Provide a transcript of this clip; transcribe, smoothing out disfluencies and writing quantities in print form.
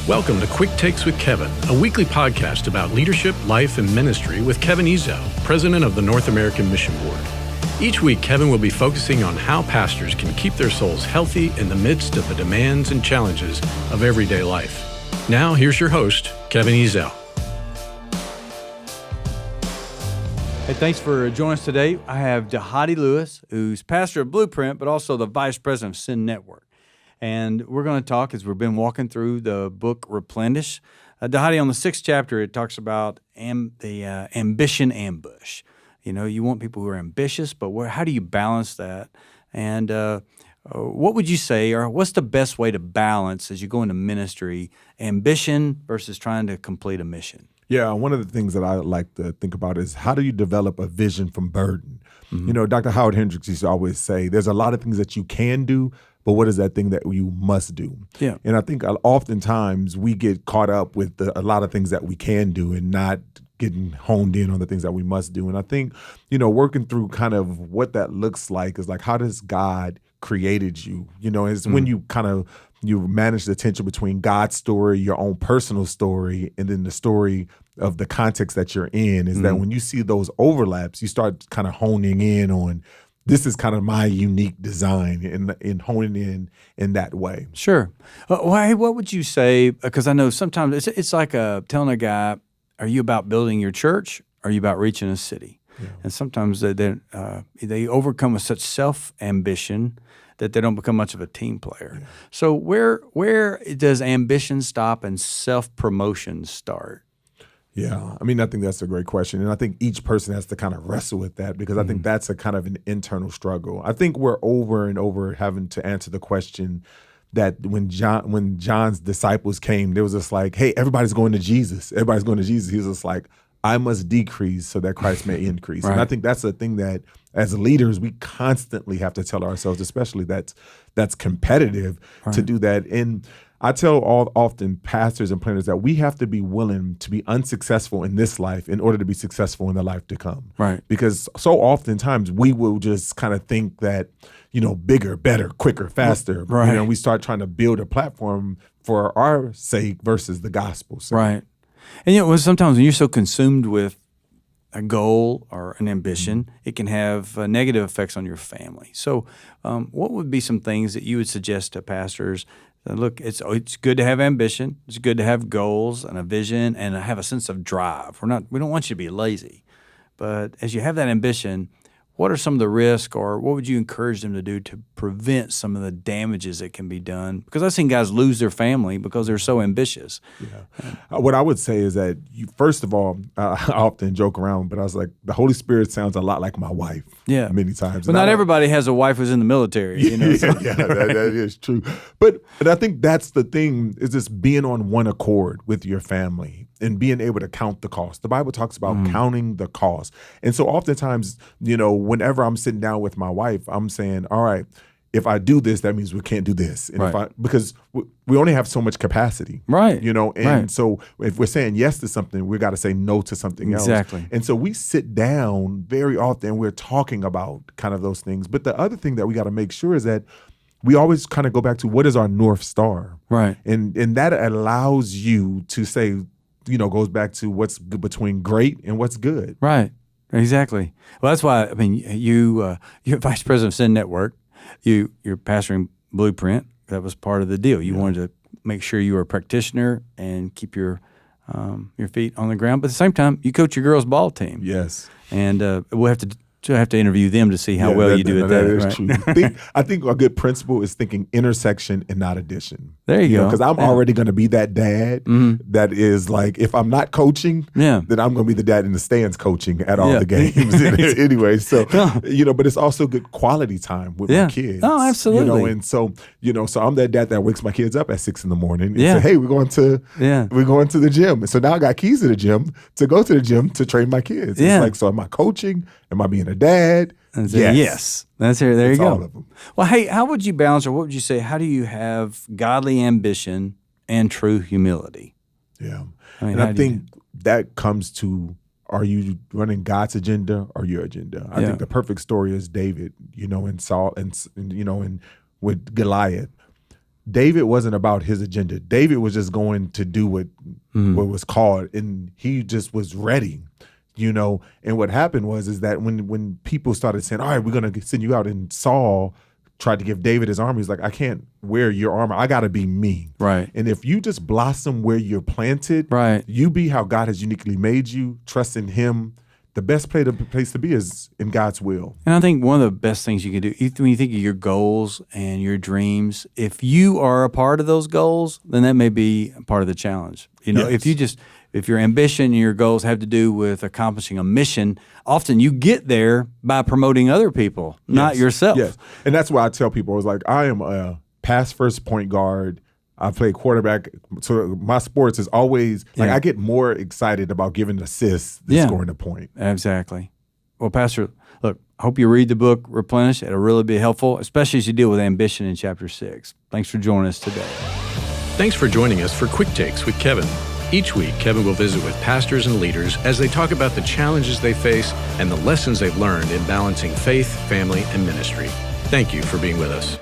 Welcome to Quick Takes with Kevin, a weekly podcast about leadership, life, and ministry with Kevin Ezow, president of the North American Mission Board. Each week, Kevin will be focusing on how pastors can keep their souls healthy in the midst of the demands and challenges of everyday life. Now, here's your host, Kevin Ezow. Hey, thanks for joining us today. I have Dhati Lewis, who's pastor of Blueprint, but also the vice president of Sin Network. And we're going to talk as we've been walking through the book Replenish. Dhati, on the 6th chapter, it talks about the ambition ambush. You know, you want people who are ambitious, but how do you balance that? And what would you say, or what's the best way to balance as you go into ministry, ambition versus trying to complete a mission? Yeah, one of the things that I like to think about is how do you develop a vision from burden? Mm-hmm. You know, Dr. Howard Hendricks used to always say, there's a lot of things that you can do, but what is that thing that you must do? Yeah. And I think oftentimes we get caught up with a lot of things that we can do and not getting honed in on the things that we must do. And I think, you know, working through kind of what that looks like is like, how does God created you? You know, it's when you you manage the tension between God's story, your own personal story, and then the story of the context that you're in, is that when you see those overlaps, you start kind of honing in on, this is kind of my unique design, and honing in that way. Sure. What would you say? Because I know sometimes it's like telling a guy, are you about building your church? Or are you about reaching a city? Yeah. And sometimes they overcome with such self-ambition that they don't become much of a team player. Yeah. So where does ambition stop and self-promotion start? Yeah, I mean, I think that's a great question. And I think each person has to kind of wrestle with that, because I think that's a kind of an internal struggle. I think we're over and over having to answer the question that when John's disciples came, there was just like, hey, everybody's going to Jesus. Everybody's going to Jesus. He was just like, I must decrease so that Christ may increase. Right. And I think that's a thing that as leaders, we constantly have to tell ourselves, especially that's competitive, to do that. And I tell often pastors and planners that we have to be willing to be unsuccessful in this life in order to be successful in the life to come. Right. Because so oftentimes we will just kind of think that, you know, bigger, better, quicker, faster. Right. You know, we start trying to build a platform for our sake versus the gospel. So. Right. And, you know, sometimes when you're so consumed with a goal or an ambition, it can have negative effects on your family. So what would be some things that you would suggest to pastors? Look, it's good to have ambition. It's good to have goals and a vision and have a sense of drive. We don't want you to be lazy. But as you have that ambition, what are some of the risks, or what would you encourage them to do to prevent some of the damages that can be done? Because I've seen guys lose their family because they're so ambitious. Yeah. What I would say is that, first of all, I often joke around, but I was like, the Holy Spirit sounds a lot like my wife. Yeah. Many times. But not everybody has a wife who's in the military. You know, so. Yeah, that is true. But I think that's the thing, is just being on one accord with your family and being able to count the cost. The Bible talks about counting the cost. And so oftentimes, you know, whenever I'm sitting down with my wife, I'm saying, all right, if I do this, that means we can't do this. And because we only have so much capacity. Right. You know, and so if we're saying yes to something, we got to say no to something else. Exactly. And so we sit down very often, we're talking about kind of those things. But the other thing that we got to make sure is that we always kind of go back to, what is our North Star? Right. And that allows you to say, you know, goes back to what's between great and what's good. Right. Exactly. Well, that's why, I mean, you're vice president of Sin Network. You're pastoring Blueprint. That was part of the deal. You wanted to make sure you were a practitioner and keep your feet on the ground. But at the same time, you coach your girls' ball team. Yes. And we'll have to interview them to see how well you do at that. That is true. I think a good principle is thinking intersection and not addition. There you go. Because I'm already going to be that dad that is like, if I'm not coaching, then I'm going to be the dad in the stands coaching at all the games anyway. So, you know, but it's also good quality time with my kids. Oh, absolutely. You know, and so, you know, so I'm that dad that wakes my kids up at 6 a.m. and say, hey, we're going to the gym. And so now I got keys to the gym to go to the gym to train my kids. It's like, so am I coaching? Am I being a dad? Yes. That's here. There you go. All of them. Well, hey, how would you balance, or what would you say? How do you have godly ambition and true humility? Yeah. I think that comes to, are you running God's agenda or your agenda? I think the perfect story is David, you know, and Saul, and you know, and with Goliath. David wasn't about his agenda. David was just going to do what was called, and he just was ready, And what happened is that when people started saying, all right, we're going to send you out, and Saul tried to give David his armor, he's like, I can't wear your armor. I got to be me. Right. And if you just blossom where you're planted, right, you be how God has uniquely made you, trust in him. The best place to be is in God's will. And I think one of the best things you can do, when you think of your goals and your dreams, if you are a part of those goals, then that may be part of the challenge. Yes. If your ambition and your goals have to do with accomplishing a mission, often you get there by promoting other people, not yourself. Yes. And that's why I tell people, I was like, I am a pass first point guard. I play quarterback, so my sports is always I get more excited about giving assists than scoring a point. Exactly. Well, Pastor, look, I hope you read the book Replenish. It'll really be helpful, especially as you deal with ambition in chapter 6. Thanks for joining us today. Thanks for joining us for Quick Takes with Kevin. Each week, Kevin will visit with pastors and leaders as they talk about the challenges they face and the lessons they've learned in balancing faith, family, and ministry. Thank you for being with us.